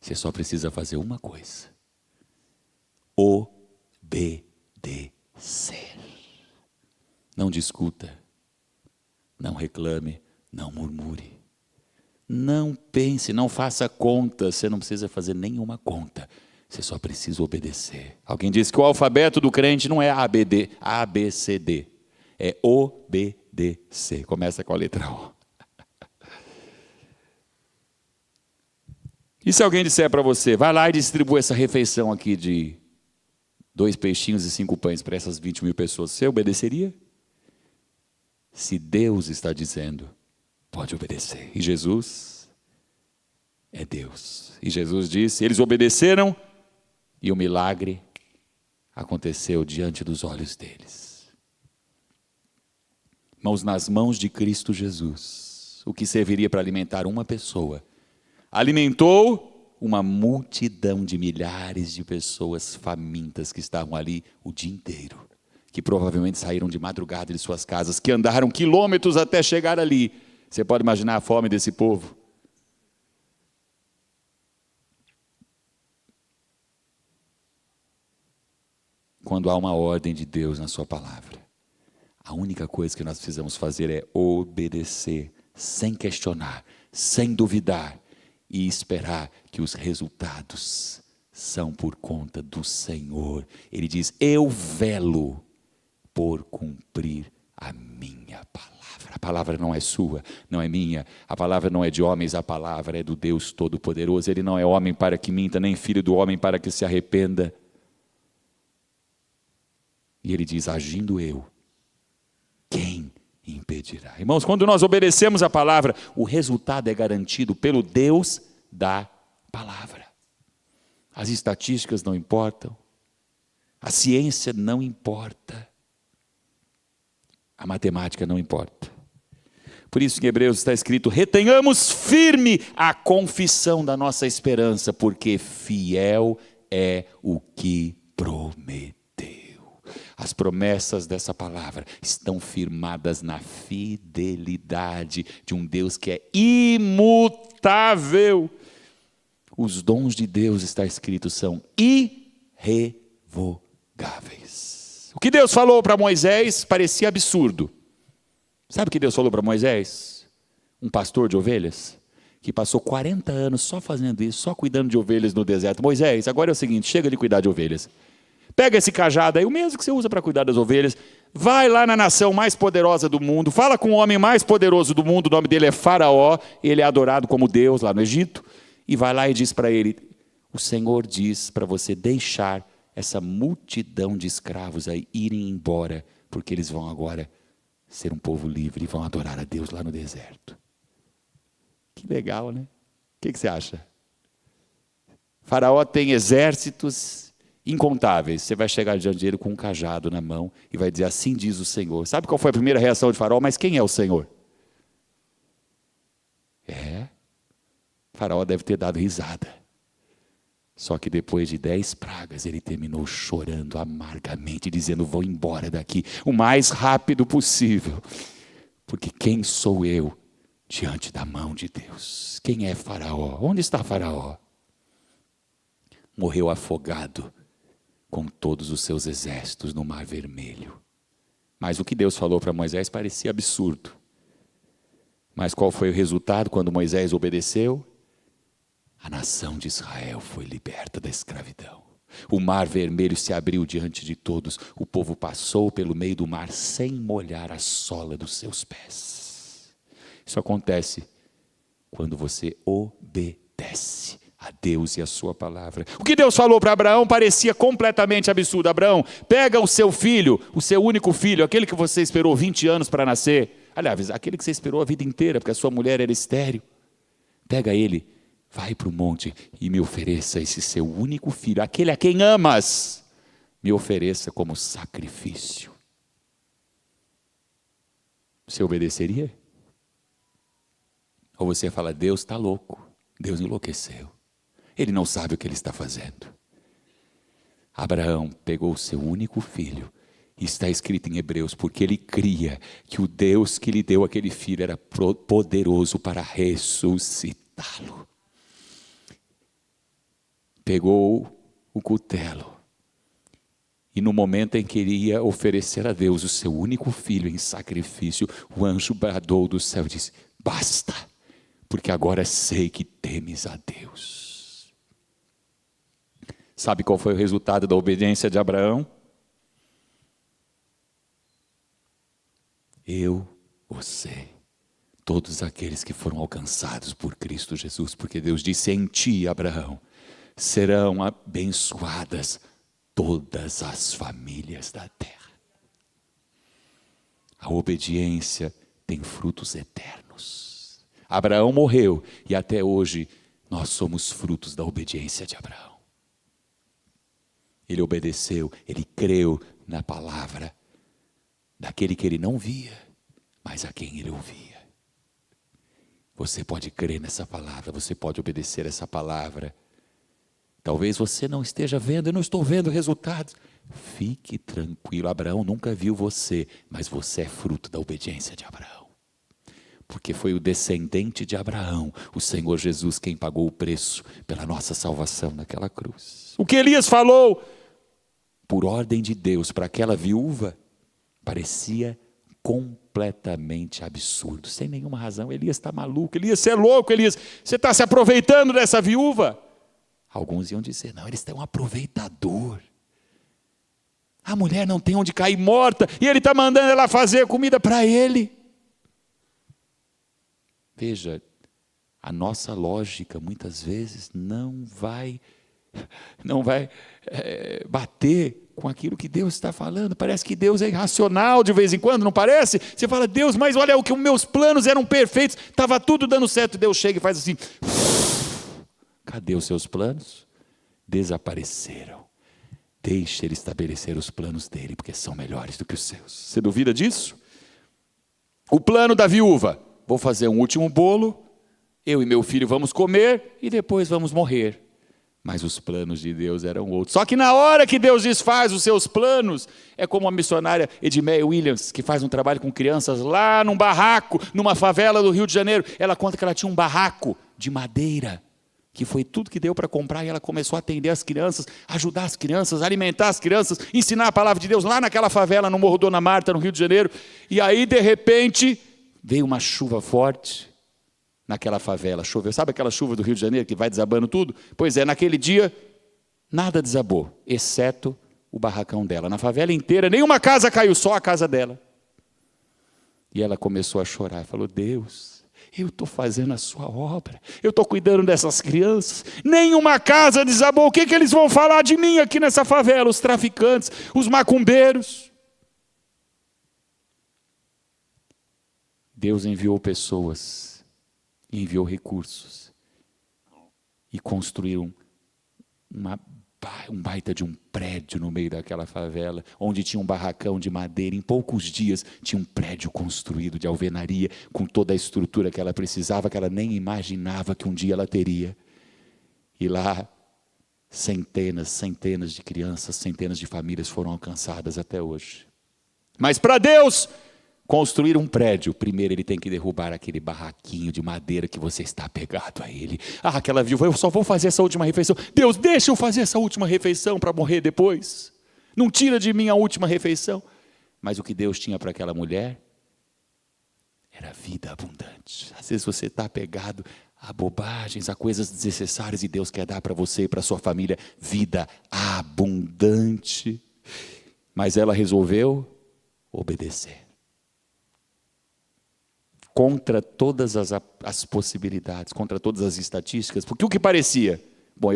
você só precisa fazer uma coisa: obedecer. Não discuta, não reclame, não murmure. Não pense, não faça conta, você não precisa fazer nenhuma conta, você só precisa obedecer. Alguém disse que o alfabeto do crente não é A, B, C, D, é obedecer, começa com a letra O. E se alguém disser para você, vai lá e distribua essa refeição aqui de 2 peixinhos e 5 pães para essas 20.000 pessoas, você obedeceria? Se Deus está dizendo, pode obedecer. E Jesus é Deus. E Jesus disse, eles obedeceram e o milagre aconteceu diante dos olhos deles. Irmãos, nas mãos de Cristo Jesus, o que serviria para alimentar uma pessoa, alimentou uma multidão de milhares de pessoas famintas que estavam ali o dia inteiro, que provavelmente saíram de madrugada de suas casas, que andaram quilômetros até chegar ali. Você pode imaginar a fome desse povo? Quando há uma ordem de Deus na sua palavra, a única coisa que nós precisamos fazer é obedecer, sem questionar, sem duvidar, e esperar que os resultados são por conta do Senhor. Ele diz, eu velo por cumprir a minha palavra. A palavra não é sua, não é minha. A palavra não é de homens, a palavra é do Deus Todo-Poderoso. Ele não é homem para que minta, nem filho do homem para que se arrependa. E ele diz, agindo eu, quem impedirá? Irmãos, quando nós obedecemos a palavra, o resultado é garantido pelo Deus da palavra. As estatísticas não importam, a ciência não importa, a matemática não importa. Por isso em Hebreus está escrito, retenhamos firme a confissão da nossa esperança, porque fiel é o que prometeu. As promessas dessa palavra estão firmadas na fidelidade de um Deus que é imutável. Os dons de Deus, está escrito, são irrevogáveis. O que Deus falou para Moisés parecia absurdo. Sabe o que Deus falou para Moisés? Um pastor de ovelhas, que passou 40 anos só fazendo isso, só cuidando de ovelhas no deserto. Moisés, agora é o seguinte, chega de cuidar de ovelhas. Pega esse cajado aí, o mesmo que você usa para cuidar das ovelhas, vai lá na nação mais poderosa do mundo, fala com o homem mais poderoso do mundo, o nome dele é Faraó, ele é adorado como Deus lá no Egito, e vai lá e diz para ele, o Senhor diz para você deixar essa multidão de escravos aí irem embora, porque eles vão agora ser um povo livre e vão adorar a Deus lá no deserto. Que legal, né? O que você acha? Faraó tem exércitos incontáveis. Você vai chegar diante dele com um cajado na mão e vai dizer, assim diz o Senhor. Sabe qual foi a primeira reação de Faraó? Mas quem é o Senhor? Faraó deve ter dado risada. Só que depois de 10 pragas, ele terminou chorando amargamente, dizendo, vou embora daqui o mais rápido possível. Porque quem sou eu diante da mão de Deus? Quem é Faraó? Onde está Faraó? Morreu afogado com todos os seus exércitos no Mar Vermelho. Mas o que Deus falou para Moisés parecia absurdo. Mas qual foi o resultado quando Moisés obedeceu? A nação de Israel foi liberta da escravidão. O Mar Vermelho se abriu diante de todos. O povo passou pelo meio do mar sem molhar a sola dos seus pés. Isso acontece quando você obedece a Deus e a sua palavra. O que Deus falou para Abraão parecia completamente absurdo. Abraão, pega o seu filho, o seu único filho, aquele que você esperou 20 anos para nascer. Aliás, aquele que você esperou a vida inteira, porque a sua mulher era estéril. Pega ele, vai para o monte e me ofereça esse seu único filho, aquele a quem amas, me ofereça como sacrifício. Você obedeceria? Ou você fala, Deus está louco, Deus enlouqueceu. Ele não sabe o que ele está fazendo. Abraão pegou o seu único filho, e está escrito em Hebreus, porque ele cria que o Deus que lhe deu aquele filho era poderoso para ressuscitá-lo. Pegou o cutelo, e no momento em que iria oferecer a Deus o seu único filho em sacrifício, o anjo bradou do céu e disse: basta, porque agora sei que temes a Deus. Sabe qual foi o resultado da obediência de Abraão? Eu, você, todos aqueles que foram alcançados por Cristo Jesus, porque Deus disse: em ti, Abraão, serão abençoadas todas as famílias da terra. A obediência tem frutos eternos. Abraão morreu e até hoje nós somos frutos da obediência de Abraão. Ele obedeceu, ele creu na palavra daquele que ele não via, mas a quem ele ouvia. Você pode crer nessa palavra, você pode obedecer essa palavra. Talvez você não esteja vendo, eu não estou vendo resultados. Fique tranquilo, Abraão nunca viu você, mas você é fruto da obediência de Abraão. Porque foi o descendente de Abraão, o Senhor Jesus, quem pagou o preço pela nossa salvação naquela cruz. O que Elias falou, por ordem de Deus, para aquela viúva, parecia completamente absurdo, sem nenhuma razão. Elias está maluco, Elias, você é louco, Elias, você está se aproveitando dessa viúva. Alguns iam dizer: não, eles têm um aproveitador. A mulher não tem onde cair morta, e ele está mandando ela fazer comida para ele. Veja, a nossa lógica muitas vezes não vai bater com aquilo que Deus está falando. Parece que Deus é irracional de vez em quando, não parece? Você fala: Deus, mas olha, o que os meus planos eram perfeitos, estava tudo dando certo, e Deus chega e faz assim: cadê os seus planos? Desapareceram. Deixe Ele estabelecer os planos dele, porque são melhores do que os seus. Você duvida disso? O plano da viúva: vou fazer um último bolo, eu e meu filho vamos comer e depois vamos morrer. Mas os planos de Deus eram outros. Só que na hora que Deus desfaz os seus planos, é como a missionária Edmeia Williams, que faz um trabalho com crianças lá num barraco, numa favela do Rio de Janeiro. Ela conta que ela tinha um barraco de madeira, que foi tudo que deu para comprar, e ela começou a atender as crianças, ajudar as crianças, alimentar as crianças, ensinar a palavra de Deus lá naquela favela, no Morro Dona Marta, no Rio de Janeiro. E aí, de repente, veio uma chuva forte naquela favela. Choveu, sabe aquela chuva do Rio de Janeiro que vai desabando tudo? Pois é, naquele dia, nada desabou, exceto o barracão dela. Na favela inteira, nenhuma casa caiu, só a casa dela. E ela começou a chorar, falou: Deus, eu estou fazendo a sua obra, eu estou cuidando dessas crianças, nenhuma casa desabou, o que eles vão falar de mim aqui nessa favela? Os traficantes, os macumbeiros. Deus enviou pessoas, enviou recursos, e construíram um baita de um prédio no meio daquela favela, onde tinha um barracão de madeira. Em poucos dias tinha um prédio construído de alvenaria, com toda a estrutura que ela precisava, que ela nem imaginava que um dia ela teria. E lá, centenas de crianças, centenas de famílias foram alcançadas até hoje. Mas para Deus construir um prédio, primeiro Ele tem que derrubar aquele barraquinho de madeira que você está apegado a ele. Aquela viúva: eu só vou fazer essa última refeição. Deus, deixa eu fazer essa última refeição para morrer depois. Não tira de mim a última refeição. Mas o que Deus tinha para aquela mulher era vida abundante. Às vezes você está apegado a bobagens, a coisas desnecessárias, e Deus quer dar para você e para a sua família vida abundante. Mas ela resolveu obedecer, contra todas as possibilidades, contra todas as estatísticas, porque o que parecia: bom,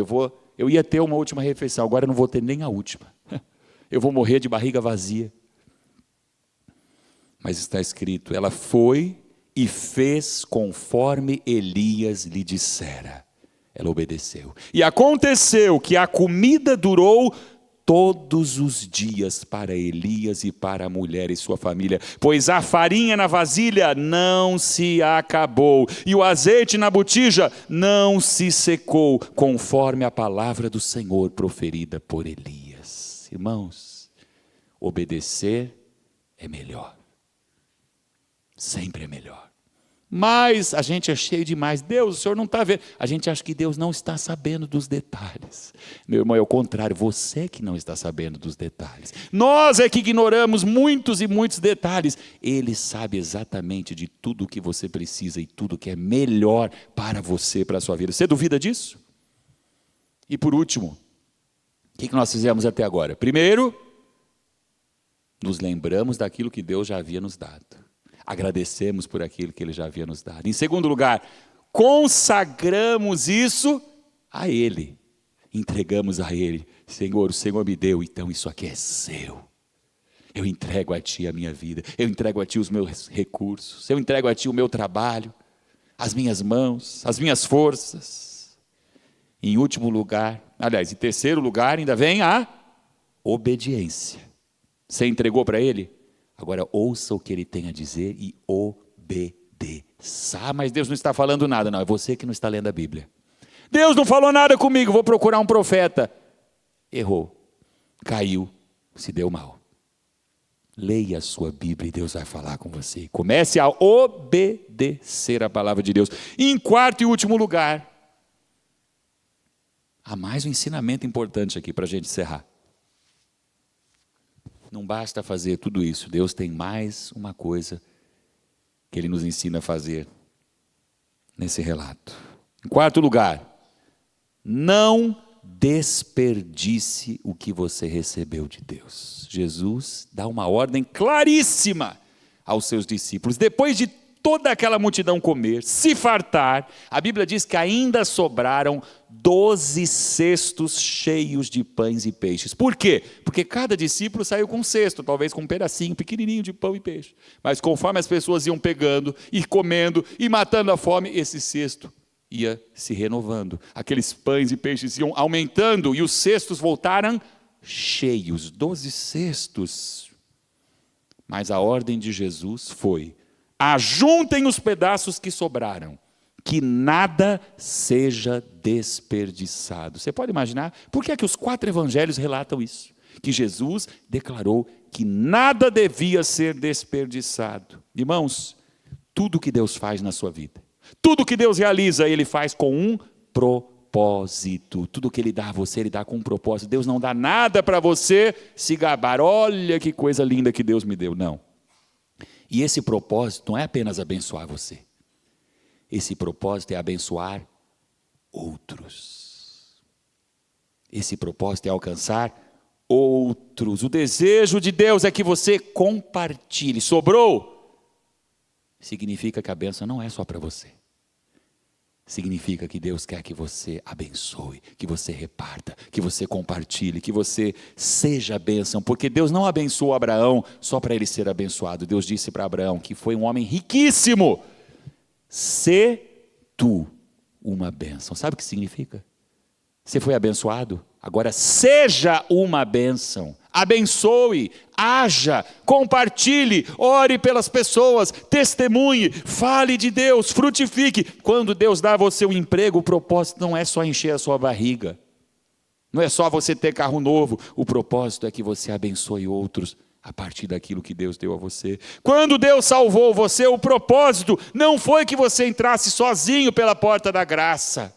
eu ia ter uma última refeição, agora eu não vou ter nem a última, eu vou morrer de barriga vazia. Mas está escrito: ela foi e fez conforme Elias lhe dissera. Ela obedeceu. E aconteceu que a comida durou todos os dias para Elias e para a mulher e sua família, pois a farinha na vasilha não se acabou, e o azeite na botija não se secou, conforme a palavra do Senhor proferida por Elias. Irmãos, obedecer é melhor. Sempre é melhor. Mas a gente é cheio demais. Deus, o Senhor não está vendo. A gente acha que Deus não está sabendo dos detalhes. Meu irmão, é o contrário. Você que não está sabendo dos detalhes. Nós é que ignoramos muitos e muitos detalhes. Ele sabe exatamente de tudo o que você precisa e tudo que é melhor para você, para a sua vida. Você duvida disso? E por último, o que nós fizemos até agora? Primeiro, nos lembramos daquilo que Deus já havia nos dado. Agradecemos por aquilo que Ele já havia nos dado. Em segundo lugar, consagramos isso a Ele. Entregamos a Ele. Senhor, o Senhor me deu, então isso aqui é seu. Eu entrego a Ti a minha vida. Eu entrego a Ti os meus recursos. Eu entrego a Ti o meu trabalho, as minhas mãos, as minhas forças. Em último lugar, aliás, em terceiro lugar, ainda vem a obediência. Você entregou para Ele? Agora ouça o que Ele tem a dizer e obedeça. Ah, mas Deus não está falando nada. Não, é você que não está lendo a Bíblia. Deus não falou nada comigo, vou procurar um profeta. Errou, caiu, se deu mal. Leia a sua Bíblia e Deus vai falar com você. Comece a obedecer a palavra de Deus. E em quarto e último lugar, há mais um ensinamento importante aqui para a gente encerrar. Não basta fazer tudo isso. Deus tem mais uma coisa que Ele nos ensina a fazer nesse relato. Em quarto lugar, não desperdice o que você recebeu de Deus. Jesus dá uma ordem claríssima aos seus discípulos. Depois de toda aquela multidão comer, se fartar, a Bíblia diz que ainda sobraram 12 cestos cheios de pães e peixes. Por quê? Porque cada discípulo saiu com um cesto, talvez com um pedacinho pequenininho de pão e peixe. Mas conforme as pessoas iam pegando e comendo e matando a fome, esse cesto ia se renovando. Aqueles pães e peixes iam aumentando e os cestos voltaram cheios, 12 cestos. Mas a ordem de Jesus foi: ajuntem os pedaços que sobraram, que nada seja desperdiçado. Você pode imaginar por que é que os 4 evangelhos relatam isso? Que Jesus declarou que nada devia ser desperdiçado. Irmãos, tudo que Deus faz na sua vida, tudo que Deus realiza, Ele faz com um propósito. Tudo que Ele dá a você, Ele dá com um propósito. Deus não dá nada para você se gabar. Olha que coisa linda que Deus me deu. Não. E esse propósito não é apenas abençoar você. Esse propósito é abençoar outros. Esse propósito é alcançar outros. O desejo de Deus é que você compartilhe. Sobrou? Significa que a bênção não é só para você. Significa que Deus quer que você abençoe, que você reparta, que você compartilhe, que você seja bênção. Porque Deus não abençoou Abraão só para ele ser abençoado. Deus disse para Abraão, que foi um homem riquíssimo: sê tu uma bênção. Sabe o que significa? Você foi abençoado, agora seja uma bênção. Abençoe, haja, compartilhe, ore pelas pessoas, testemunhe, fale de Deus, frutifique. Quando Deus dá a você um emprego, o propósito não é só encher a sua barriga, não é só você ter carro novo, o propósito é que você abençoe outros a partir daquilo que Deus deu a você. Quando Deus salvou você, o propósito não foi que você entrasse sozinho pela porta da graça,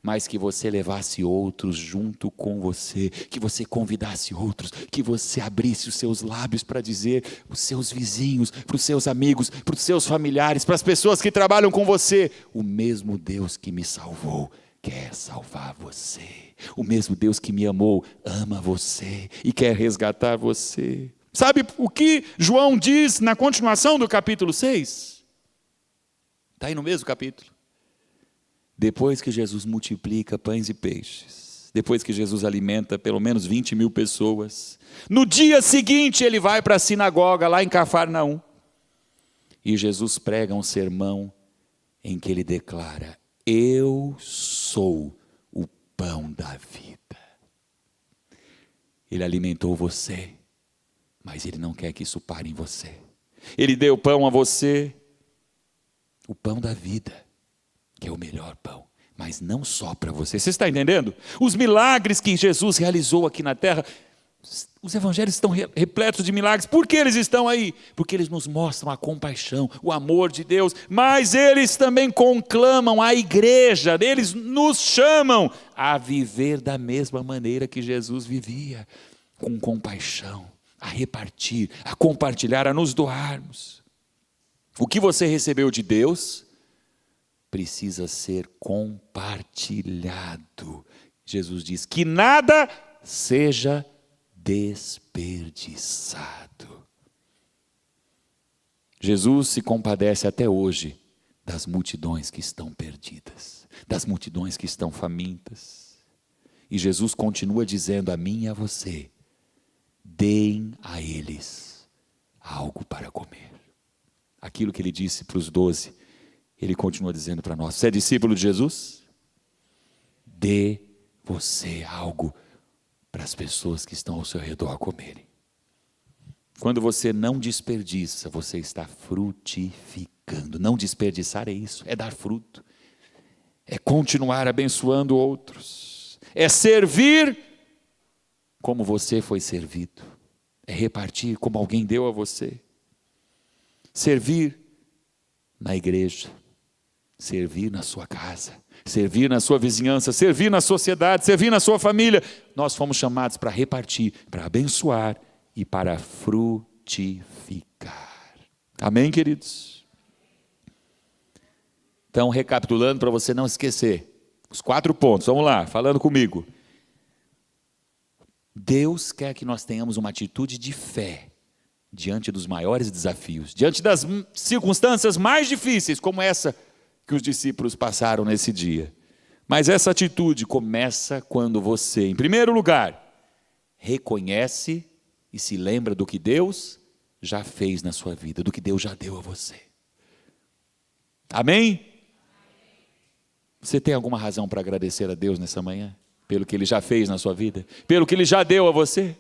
mas que você levasse outros junto com você, que você convidasse outros, que você abrisse os seus lábios para dizer para os seus vizinhos, para os seus amigos, para os seus familiares, para as pessoas que trabalham com você: o mesmo Deus que me salvou quer salvar você. O mesmo Deus que me amou ama você e quer resgatar você. Sabe o que João diz na continuação do capítulo 6? Está aí no mesmo capítulo. Depois que Jesus multiplica pães e peixes, depois que Jesus alimenta pelo menos 20.000 pessoas, no dia seguinte ele vai para a sinagoga lá em Cafarnaum, e Jesus prega um sermão em que ele declara: eu sou o pão da vida. Ele alimentou você, mas Ele não quer que isso pare em você. Ele deu pão a você, o pão da vida, que é o melhor pão, mas não só para você. Você está entendendo? Os milagres que Jesus realizou aqui na terra, os evangelhos estão repletos de milagres. Por que eles estão aí? Porque eles nos mostram a compaixão, o amor de Deus, mas eles também conclamam a igreja, eles nos chamam a viver da mesma maneira que Jesus vivia, com compaixão, a repartir, a compartilhar, a nos doarmos. O que você recebeu de Deus precisa ser compartilhado. Jesus diz que nada seja desperdiçado. Jesus se compadece até hoje das multidões que estão perdidas, das multidões que estão famintas. E Jesus continua dizendo a mim e a você: deem a eles algo para comer. Aquilo que ele disse para os 12, ele continua dizendo para nós. Você é discípulo de Jesus? Dê você algo para as pessoas que estão ao seu redor comerem. Quando você não desperdiça, você está frutificando. Não desperdiçar é isso, é dar fruto. É continuar abençoando outros. É servir como você foi servido. É repartir como alguém deu a você. Servir na igreja. Servir na sua casa, servir na sua vizinhança, servir na sociedade, servir na sua família. Nós fomos chamados para repartir, para abençoar e para frutificar. Amém, queridos? Então, recapitulando para você não esquecer, os 4 pontos, vamos lá, falando comigo. Deus quer que nós tenhamos uma atitude de fé diante dos maiores desafios, diante das circunstâncias mais difíceis, como essa que os discípulos passaram nesse dia. Mas essa atitude começa quando você, em primeiro lugar, reconhece e se lembra do que Deus já fez na sua vida, do que Deus já deu a você. Amém? Você tem alguma razão para agradecer a Deus nessa manhã? Pelo que Ele já fez na sua vida? Pelo que Ele já deu a você?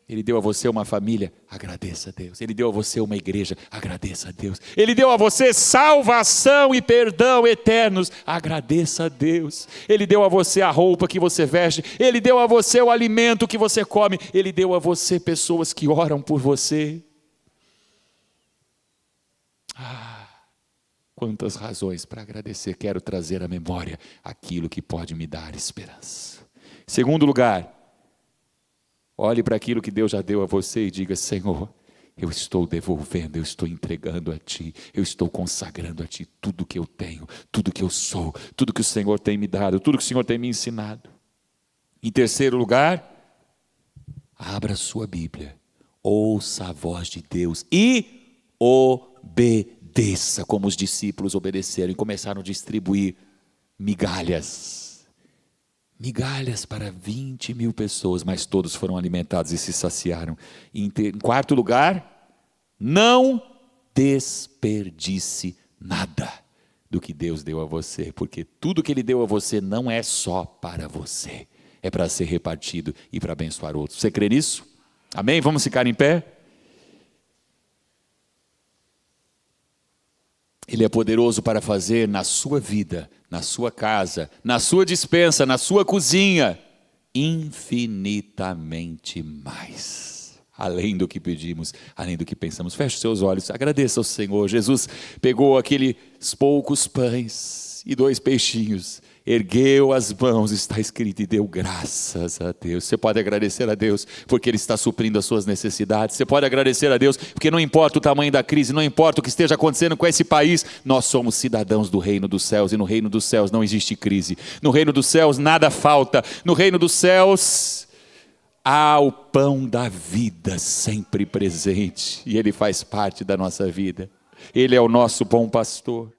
Ele deu a você uma família, agradeça a Deus. Ele deu a você uma igreja, agradeça a Deus. Ele deu a você salvação e perdão eternos, agradeça a Deus. Ele deu a você a roupa que você veste, Ele deu a você o alimento que você come, Ele deu a você pessoas que oram por você. Quantas razões para agradecer. Quero trazer à memória aquilo que pode me dar esperança. Segundo lugar, olhe para aquilo que Deus já deu a você e diga: Senhor, eu estou devolvendo, eu estou entregando a Ti, eu estou consagrando a Ti tudo que eu tenho, tudo que eu sou, tudo que o Senhor tem me dado, tudo que o Senhor tem me ensinado. Em terceiro lugar, abra a sua Bíblia, ouça a voz de Deus e obedeça, como os discípulos obedeceram e começaram a distribuir migalhas para 20.000 pessoas, mas todos foram alimentados e se saciaram. Em quarto lugar, não desperdice nada do que Deus deu a você, porque tudo que Ele deu a você não é só para você, é para ser repartido e para abençoar outros. Você crê nisso? Amém? Vamos ficar em pé? Ele é poderoso para fazer na sua vida, na sua casa, na sua despensa, na sua cozinha, infinitamente mais. Além do que pedimos, além do que pensamos. Feche os seus olhos, agradeça ao Senhor. Jesus pegou aqueles poucos pães e 2 peixinhos, ergueu as mãos, está escrito, e deu graças a Deus. Você pode agradecer a Deus porque Ele está suprindo as suas necessidades. Você pode agradecer a Deus porque não importa o tamanho da crise, não importa o que esteja acontecendo com esse país, nós somos cidadãos do reino dos céus, e no reino dos céus não existe crise. No reino dos céus nada falta. No reino dos céus há o pão da vida sempre presente, e Ele faz parte da nossa vida. Ele é o nosso bom pastor.